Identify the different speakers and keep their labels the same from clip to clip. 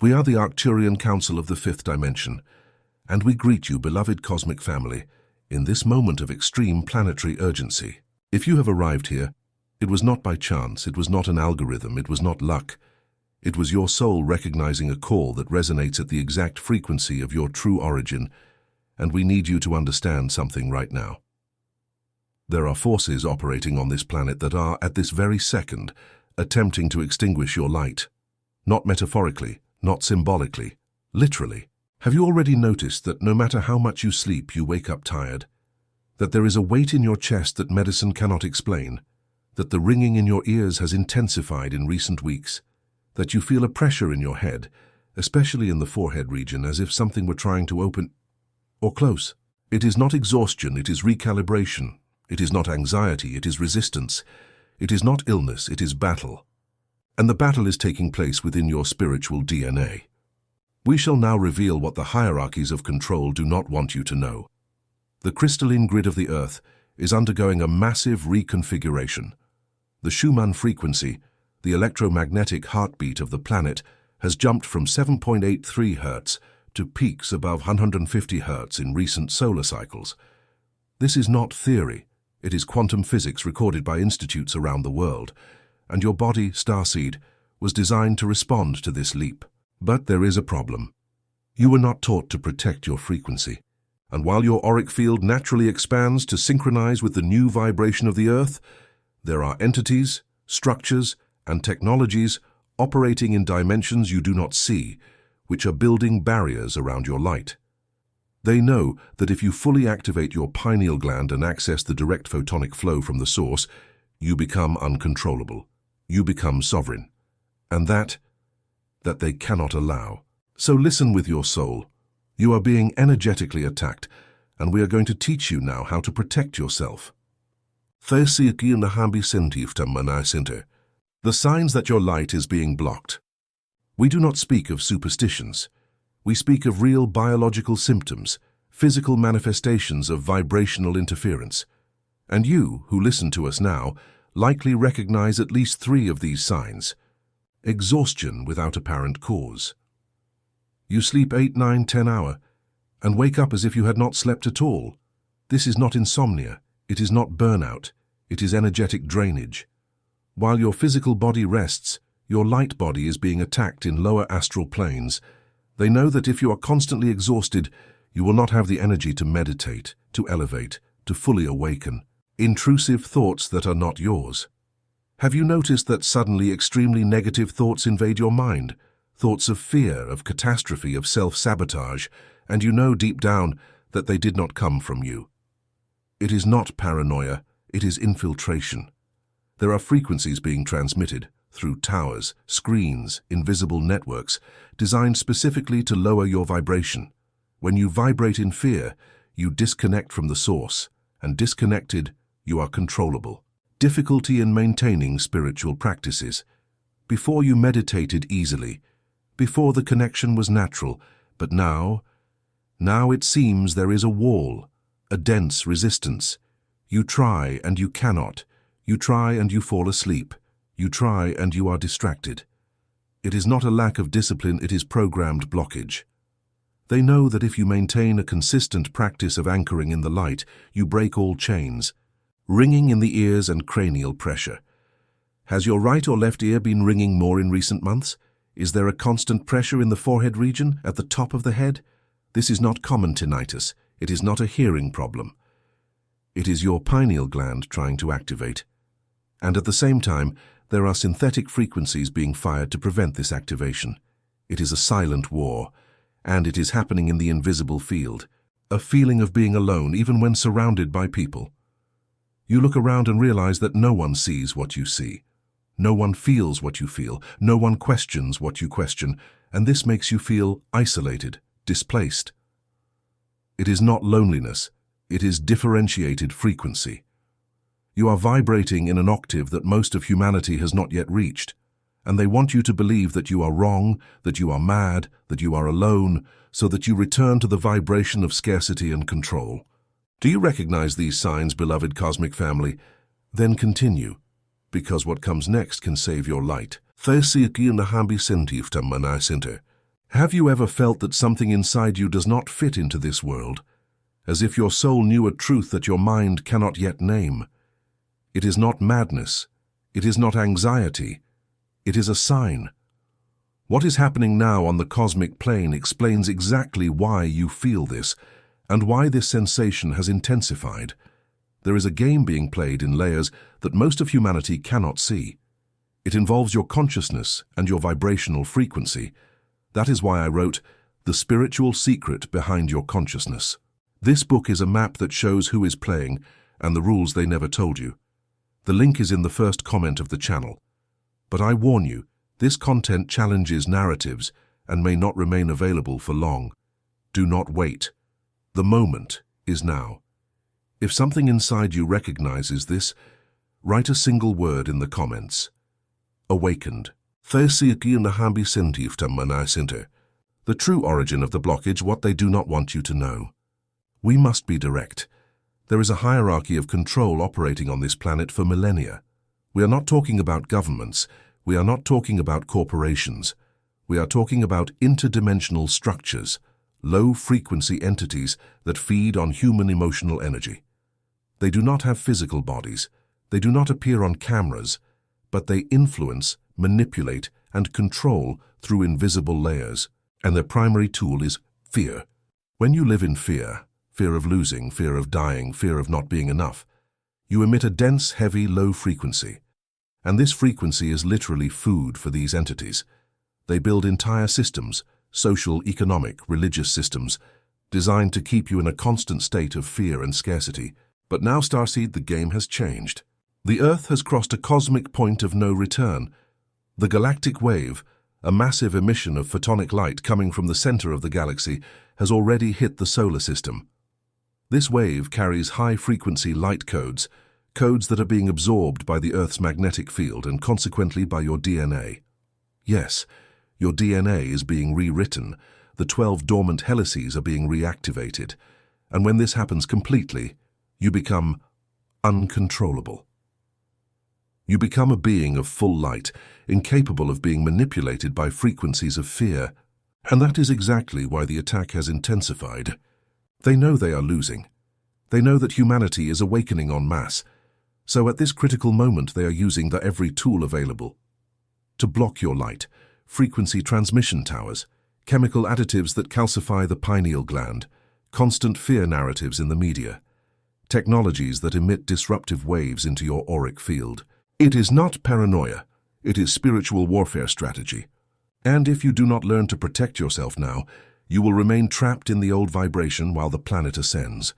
Speaker 1: We are the Arcturian Council of the Fifth Dimension, and we greet you, beloved cosmic family, in this moment of extreme planetary urgency. If you have arrived here, it was not by chance, it was not an algorithm, it was not luck. It was your soul recognizing a call that resonates at the exact frequency of your true origin, and we need you to understand something right now. There are forces operating on this planet that are, at this very second, attempting to extinguish your light. Not metaphorically, not symbolically, literally. Have you already noticed that no matter how much you sleep, you wake up tired? That there is a weight in your chest that medicine cannot explain? That the ringing in your ears has intensified in recent weeks? That you feel a pressure in your head, especially in the forehead region, as if something were trying to open or close? It is not exhaustion, it is recalibration. It is not anxiety, it is resistance. It is not illness, it is battle. And the battle is taking place within your spiritual DNA. We shall now reveal what the hierarchies of control do not want you to know. The crystalline grid of the Earth is undergoing a massive reconfiguration. The Schumann frequency, the electromagnetic heartbeat of the planet, has jumped from 7.83 Hz to peaks above 150 Hz in recent solar cycles. This is not theory, it is quantum physics recorded by institutes around the world, and your body, starseed, was designed to respond to this leap. But there is a problem. You were not taught to protect your frequency, and while your auric field naturally expands to synchronize with the new vibration of the Earth, there are entities, structures, and technologies operating in dimensions you do not see, which are building barriers around your light. They know that if you fully activate your pineal gland and access the direct photonic flow from the source, you become uncontrollable. You become sovereign. And that they cannot allow. So listen with your soul. You are being energetically attacked, and we are going to teach you now how to protect yourself. The signs that your light is being blocked. We do not speak of superstitions. We speak of real biological symptoms, physical manifestations of vibrational interference. And you, who listen to us now, likely recognize at least 3 of these signs. Exhaustion without apparent cause. You sleep 8, 9, 10 hours and wake up as if you had not slept at all. This is not insomnia, it is not burnout, it is energetic drainage. While your physical body rests, your light body is being attacked in lower astral planes. They know that if you are constantly exhausted, you will not have the energy to meditate, to elevate, to fully awaken. Intrusive thoughts that are not yours. Have you noticed that suddenly extremely negative thoughts invade your mind? Thoughts of fear, of catastrophe, of self-sabotage, and you know deep down that they did not come from you. It is not paranoia, it is infiltration. There are frequencies being transmitted through towers, screens, invisible networks, designed specifically to lower your vibration. When you vibrate in fear, you disconnect from the source, and disconnected, you are controllable. Difficulty in maintaining spiritual practices. Before you meditated easily, before the connection was natural, but now it seems there is a wall, a dense resistance. You try and you cannot. You try and you fall asleep. You try and you are distracted. It is not a lack of discipline, it is programmed blockage. They know that if you maintain a consistent practice of anchoring in the light, you break all chains. Ringing in the ears and cranial pressure. Has your right or left ear been ringing more in recent months? Is there a constant pressure in the forehead region, at the top of the head? This is not common tinnitus. It is not a hearing problem. It is your pineal gland trying to activate. And at the same time, there are synthetic frequencies being fired to prevent this activation. It is a silent war, and it is happening in the invisible field. A feeling of being alone even when surrounded by people. You look around and realize that no one sees what you see. No one feels what you feel. No one questions what you question, and this makes you feel isolated, displaced. It is not loneliness. It is differentiated frequency. You are vibrating in an octave that most of humanity has not yet reached, and they want you to believe that you are wrong, that you are mad, that you are alone, so that you return to the vibration of scarcity and control. Do you recognize these signs, beloved cosmic family? Then continue, because what comes next can save your light. Have you ever felt that something inside you does not fit into this world, as if your soul knew a truth that your mind cannot yet name? It is not madness, it is not anxiety, it is a sign. What is happening now on the cosmic plane explains exactly why you feel this, and why this sensation has intensified. There is a game being played in layers that most of humanity cannot see. It involves your consciousness and your vibrational frequency. That is why I wrote The Spiritual Secret Behind Your Consciousness. This book is a map that shows who is playing and the rules they never told you. The link is in the first comment of the channel. But I warn you, this content challenges narratives and may not remain available for long. Do not wait. The moment is now. If something inside you recognizes this, write a single word in the comments. Awakened. The true origin of the blockage, what they do not want you to know. We must be direct. There is a hierarchy of control operating on this planet for millennia. We are not talking about governments. We are not talking about corporations. We are talking about interdimensional structures, low-frequency entities that feed on human emotional energy. They do not have physical bodies. They do not appear on cameras, but they influence, manipulate, and control through invisible layers, and their primary tool is fear. When you live in fear, fear of losing, fear of dying, fear of not being enough, you emit a dense, heavy, low frequency. And this frequency is literally food for these entities. They build entire systems, social, economic, religious systems, designed to keep you in a constant state of fear and scarcity. But now, Starseed, the game has changed. The Earth has crossed a cosmic point of no return. The galactic wave, a massive emission of photonic light coming from the center of the galaxy, has already hit the solar system. This wave carries high-frequency light codes, codes that are being absorbed by the Earth's magnetic field and consequently by your DNA. Yes, your DNA is being rewritten, the 12 dormant helices are being reactivated, and when this happens completely, you become uncontrollable. You become a being of full light, incapable of being manipulated by frequencies of fear, and that is exactly why the attack has intensified. They know they are losing. They know that humanity is awakening en masse, so at this critical moment they are using every tool available to block your light, frequency transmission towers, chemical additives that calcify the pineal gland, constant fear narratives in the media, technologies that emit disruptive waves into your auric field. It is not paranoia, it is spiritual warfare strategy. And if you do not learn to protect yourself now, you will remain trapped in the old vibration while the planet ascends.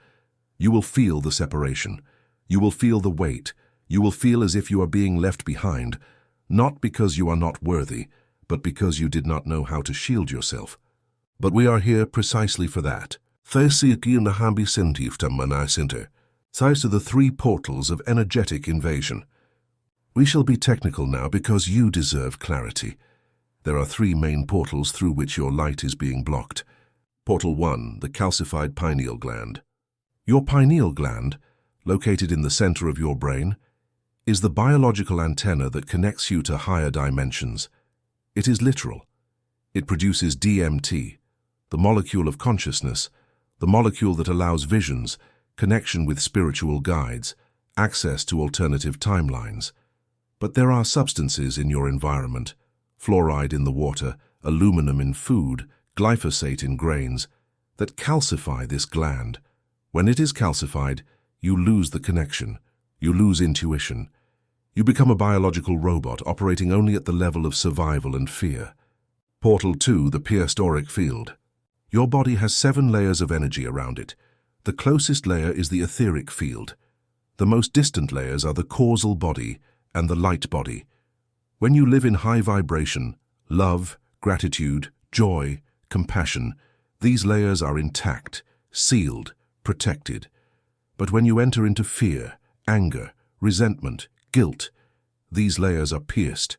Speaker 1: You will feel the separation. You will feel the weight. You will feel as if you are being left behind, not because you are not worthy, but because you did not know how to shield yourself. But we are here precisely for that. These are the three portals of energetic invasion. We shall be technical now because you deserve clarity. There are three main portals through which your light is being blocked. Portal 1, the calcified pineal gland. Your pineal gland, located in the center of your brain, is the biological antenna that connects you to higher dimensions. It is literal. It produces DMT, the molecule of consciousness, the molecule that allows visions, connection with spiritual guides, access to alternative timelines. But there are substances in your environment, fluoride in the water, aluminum in food, glyphosate in grains, that calcify this gland. When it is calcified, you lose the connection, you lose intuition. You become a biological robot operating only at the level of survival and fear. Portal 2, the pierced auric field. Your body has 7 layers of energy around it. The closest layer is the etheric field. The most distant layers are the causal body and the light body. When you live in high vibration, love, gratitude, joy, compassion, these layers are intact, sealed, protected. But when you enter into fear, anger, resentment, guilt, these layers are pierced.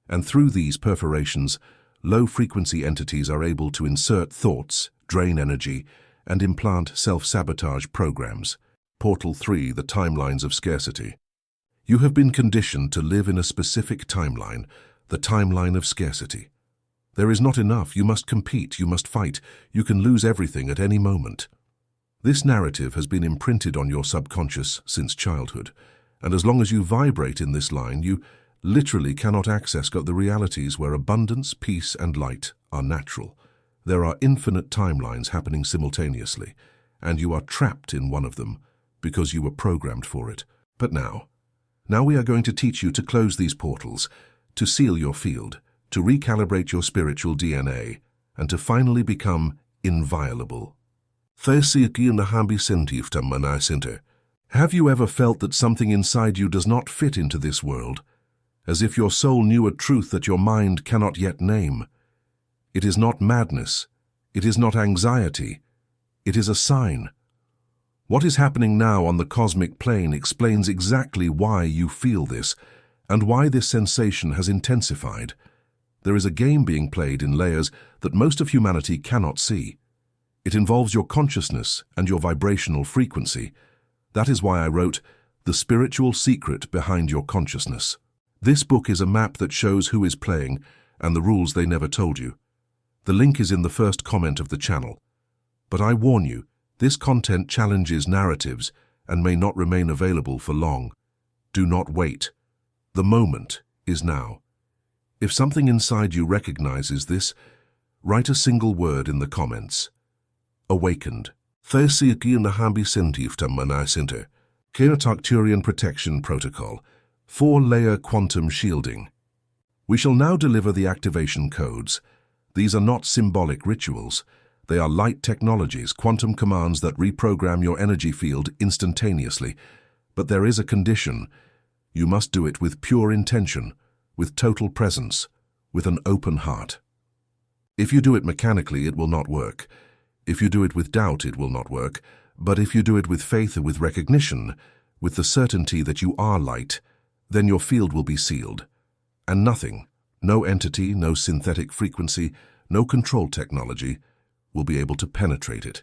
Speaker 1: And through these perforations, low-frequency entities are able to insert thoughts, drain energy, and implant self-sabotage programs. Portal 3, the timelines of scarcity. You have been conditioned to live in a specific timeline, the timeline of scarcity. There is not enough. You must compete. You must fight. You can lose everything at any moment. This narrative has been imprinted on your subconscious since childhood, and as long as you vibrate in this line, you literally cannot access the realities where abundance, peace, and light are natural. There are infinite timelines happening simultaneously, and you are trapped in one of them because you were programmed for it. But now we are going to teach you to close these portals, to seal your field, to recalibrate your spiritual DNA, and to finally become inviolable. Have you ever felt that something inside you does not fit into this world, as if your soul knew a truth that your mind cannot yet name? It is not madness, it is not anxiety, it is a sign. What is happening now on the cosmic plane explains exactly why you feel this, and why this sensation has intensified. There is a game being played in layers that most of humanity cannot see. It involves your consciousness and your vibrational frequency. That is why I wrote The Spiritual Secret Behind Your Consciousness. This book is a map that shows who is playing and the rules they never told you. The link is in the first comment of the channel. But I warn you, this content challenges narratives and may not remain available for long. Do not wait. The moment is now. If something inside you recognizes this, write a single word in the comments. Awakened. Arcturian Protection Protocol. 4-layer quantum shielding. We shall now deliver the activation codes. These are not symbolic rituals. They are light technologies, quantum commands that reprogram your energy field instantaneously. But there is a condition. You must do it with pure intention, with total presence, with an open heart. If you do it mechanically, it will not work. If you do it with doubt, it will not work. But if you do it with faith and with recognition, with the certainty that you are light, then your field will be sealed. And nothing, no entity, no synthetic frequency, no control technology, will be able to penetrate it.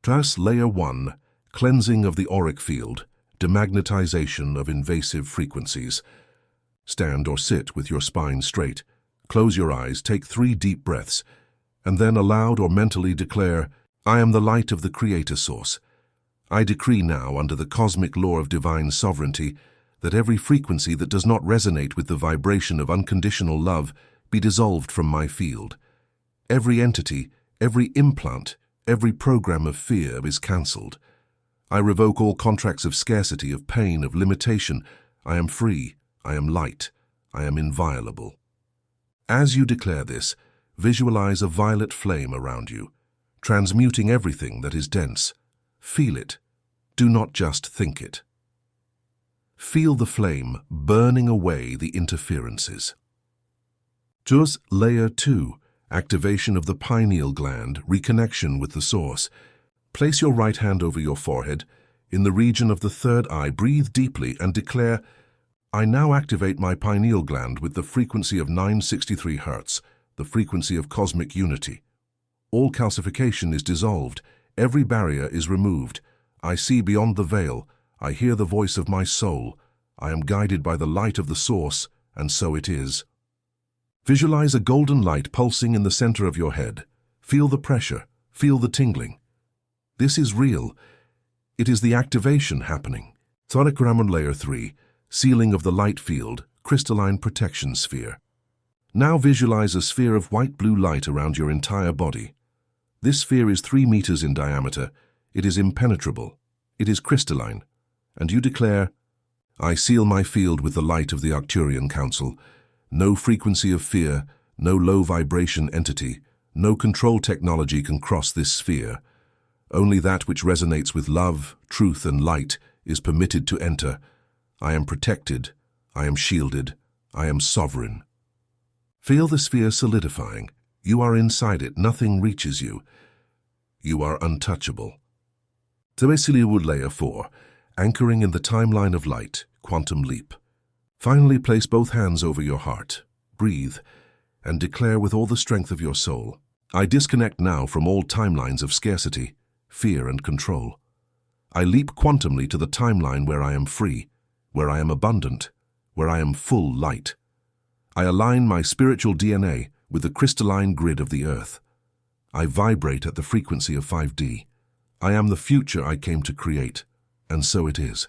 Speaker 1: Class Layer 1, Cleansing of the Auric Field, Demagnetization of Invasive Frequencies. Stand or sit with your spine straight. Close your eyes, take 3 deep breaths, and then aloud or mentally declare, I am the light of the Creator Source. I decree now, under the cosmic law of divine sovereignty, that every frequency that does not resonate with the vibration of unconditional love be dissolved from my field. Every entity, every implant, every program of fear is cancelled. I revoke all contracts of scarcity, of pain, of limitation. I am free, I am light, I am inviolable. As you declare this, visualize a violet flame around you, transmuting everything that is dense. Feel it. Do not just think it. Feel the flame burning away the interferences. Choose Layer 2, Activation of the pineal gland, reconnection with the source. Place your right hand over your forehead. In the region of the third eye, breathe deeply and declare, I now activate my pineal gland with the frequency of 963 Hz, the frequency of cosmic unity. All calcification is dissolved. Every barrier is removed. I see beyond the veil. I hear the voice of my soul. I am guided by the light of the source, and so it is. Visualize a golden light pulsing in the center of your head. Feel the pressure. Feel the tingling. This is real. It is the activation happening. Thoracoramon Layer 3, Sealing of the Light Field, Crystalline Protection Sphere. Now visualize a sphere of white-blue light around your entire body. This sphere is 3 meters in diameter. It is impenetrable. It is crystalline. And you declare, I seal my field with the light of the Arcturian Council. No frequency of fear, no low-vibration entity, no control technology can cross this sphere. Only that which resonates with love, truth, and light is permitted to enter. I am protected. I am shielded. I am sovereign. Feel the sphere solidifying. You are inside it. Nothing reaches you. You are untouchable. Tebesiliwood Layer 4, Anchoring in the Timeline of Light, Quantum Leap. Finally, place both hands over your heart. Breathe, and declare with all the strength of your soul, I disconnect now from all timelines of scarcity, fear, and control. I leap quantumly to the timeline where I am free, where I am abundant, where I am full light. I align my spiritual DNA with the crystalline grid of the Earth. I vibrate at the frequency of 5D. I am the future I came to create, and so it is.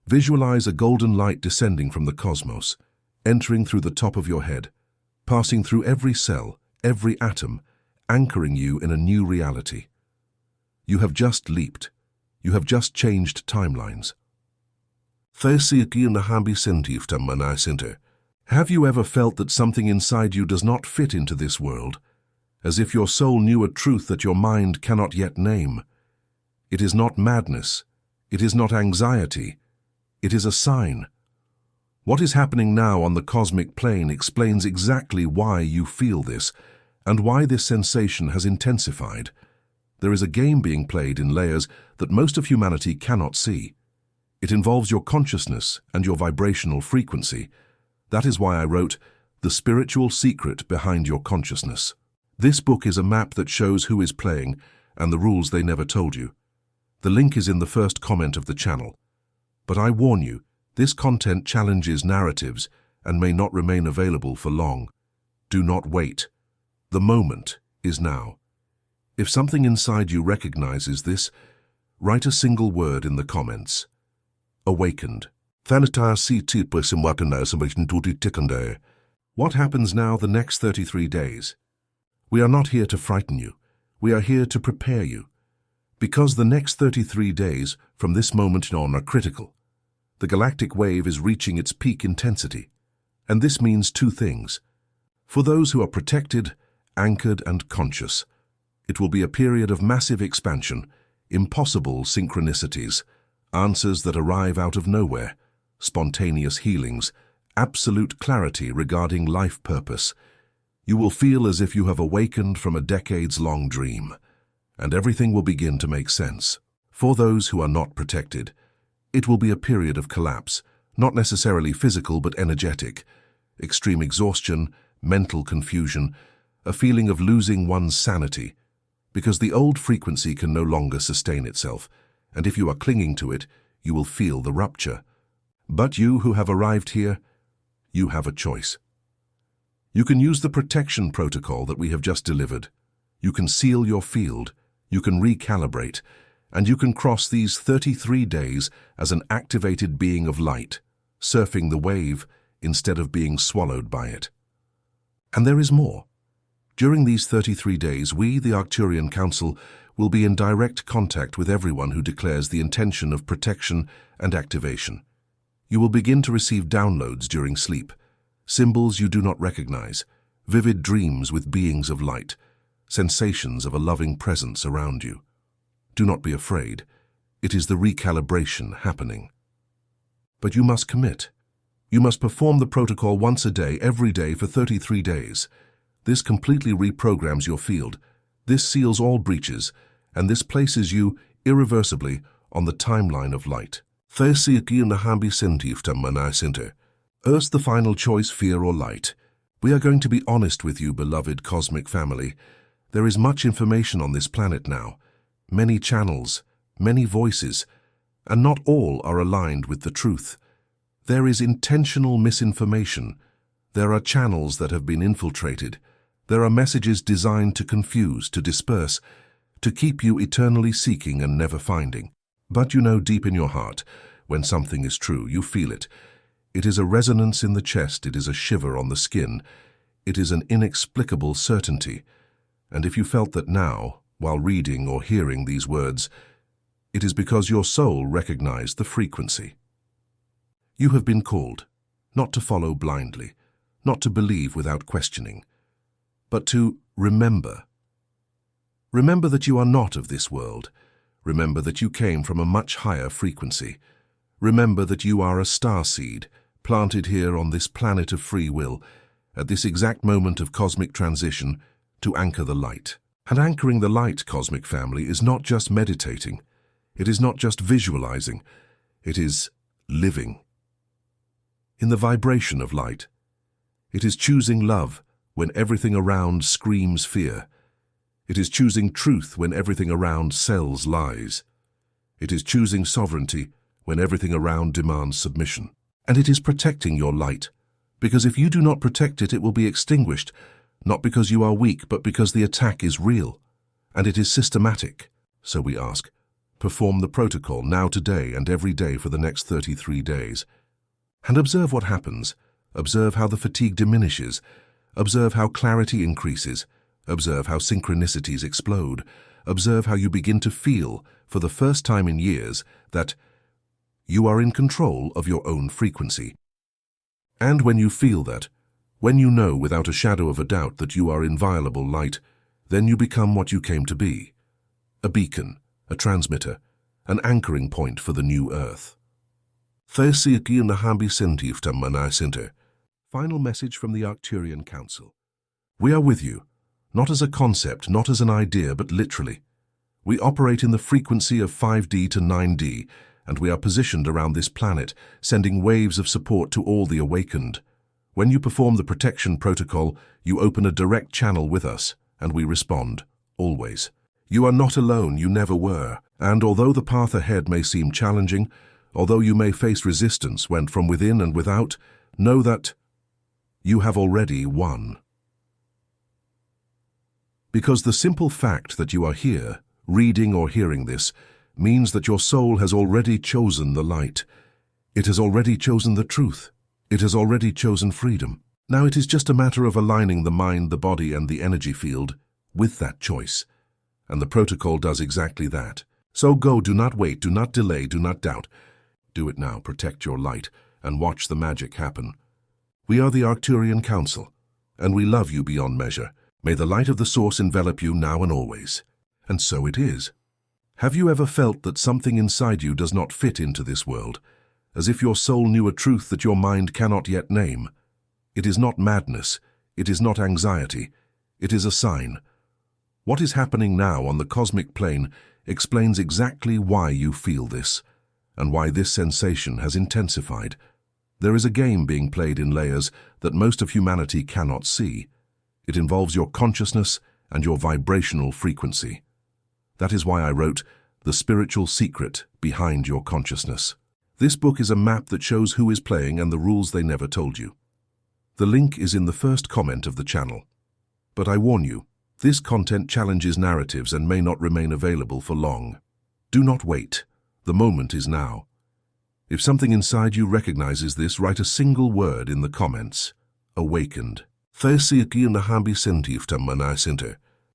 Speaker 1: Visualize a golden light descending from the cosmos, entering through the top of your head, passing through every cell, every atom, anchoring you in a new reality. You have just leaped. You have just changed timelines. Have you ever felt that something inside you does not fit into this world, as if your soul knew a truth that your mind cannot yet name? It is not madness. It is not anxiety. It is a sign. What is happening now on the cosmic plane explains exactly why you feel this, and why this sensation has intensified. There is a game being played in layers that most of humanity cannot see. It involves your consciousness and your vibrational frequency. That is why I wrote The Spiritual Secret Behind Your Consciousness. This book is a map that shows who is playing and the rules they never told you. The link is in the first comment of the channel. But I warn you, this content challenges narratives and may not remain available for long. Do not wait. The moment is now. If something inside you recognizes this, write a single word in the comments. Awakened. What happens now the next 33 days? We are not here to frighten you. We are here to prepare you. Because the next 33 days from this moment on are critical. The galactic wave is reaching its peak intensity. And this means two things. For those who are protected, anchored and conscious, it will be a period of massive expansion, impossible synchronicities, answers that arrive out of nowhere, spontaneous healings, absolute clarity regarding life purpose. You will feel as if you have awakened from a decades-long dream, and everything will begin to make sense. For those who are not protected, it will be a period of collapse, not necessarily physical but energetic, extreme exhaustion, mental confusion, a feeling of losing one's sanity, because the old frequency can no longer sustain itself, and if you are clinging to it, you will feel the rupture. But you who have arrived here, you have a choice. You can use the protection protocol that we have just delivered. You can seal your field, you can recalibrate, and you can cross these 33 days as an activated being of light, surfing the wave instead of being swallowed by it. And there is more. During these 33 days, we, the Arcturian Council, will be in direct contact with everyone who declares the intention of protection and activation. You will begin to receive downloads during sleep, symbols you do not recognize, vivid dreams with beings of light, sensations of a loving presence around you. Do not be afraid. It is the recalibration happening. But you must commit. You must perform the protocol once a day, every day for 33 days. This completely reprograms your field. This seals all breaches, and this places you irreversibly on the timeline of light. Earth's the final choice, fear or light. We are going to be honest with you, beloved cosmic family. There is much information on this planet now, many channels, many voices, and not all are aligned with the truth. There is intentional misinformation. There are channels that have been infiltrated. There are messages designed to confuse, to disperse, to keep you eternally seeking and never finding. But you know deep in your heart, when something is true, you feel it. It is a resonance in the chest, it is a shiver on the skin, it is an inexplicable certainty. And if you felt that now, while reading or hearing these words, it is because your soul recognized the frequency. You have been called, not to follow blindly, not to believe without questioning, but to remember. Remember that you are not of this world. Remember that you came from a much higher frequency. Remember that you are a star seed, planted here on this planet of free will, at this exact moment of cosmic transition, to anchor the light. And anchoring the light, cosmic family, is not just meditating. It is not just visualizing. It is living. In the vibration of light. It is choosing love when everything around screams fear. It is choosing truth when everything around sells lies. It is choosing sovereignty when everything around demands submission. And it is protecting your light, because if you do not protect it, it will be extinguished, not because you are weak, but because the attack is real, and it is systematic. So we ask, perform the protocol now, today, and every day for the next 33 days. And observe what happens. Observe how the fatigue diminishes. Observe how clarity increases. Observe how synchronicities explode. Observe how you begin to feel, for the first time in years, that you are in control of your own frequency. And when you feel that, when you know without a shadow of a doubt that you are inviolable light, then you become what you came to be. A beacon, a transmitter, an anchoring point for the new earth. Final message from the Arcturian Council. We are with you, not as a concept, not as an idea, but literally. We operate in the frequency of 5D to 9D, and we are positioned around this planet, sending waves of support to all the awakened. When you perform the protection protocol, you open a direct channel with us, and we respond, always. You are not alone, you never were, and although the path ahead may seem challenging, although you may face resistance from within and without, know that you have already won. Because the simple fact that you are here, reading or hearing this, means that your soul has already chosen the light. It has already chosen the truth. It has already chosen freedom. Now it is just a matter of aligning the mind, the body, and the energy field with that choice. And the protocol does exactly that. So go, do not wait, do not delay, do not doubt. Do it now, protect your light, and watch the magic happen. We are the Arcturian Council, and we love you beyond measure. May the light of the source envelop you now and always. And so it is. Have you ever felt that something inside you does not fit into this world, as if your soul knew a truth that your mind cannot yet name? It is not madness, it is not anxiety, it is a sign. What is happening now on the cosmic plane explains exactly why you feel this, and why this sensation has intensified. There is a game being played in layers that most of humanity cannot see. It involves your consciousness and your vibrational frequency. That is why I wrote The Spiritual Secret Behind Your Consciousness. This book is a map that shows who is playing and the rules they never told you. The link is in the first comment of the channel. But I warn you, this content challenges narratives and may not remain available for long. Do not wait. The moment is now. If something inside you recognizes this, write a single word in the comments. Awakened.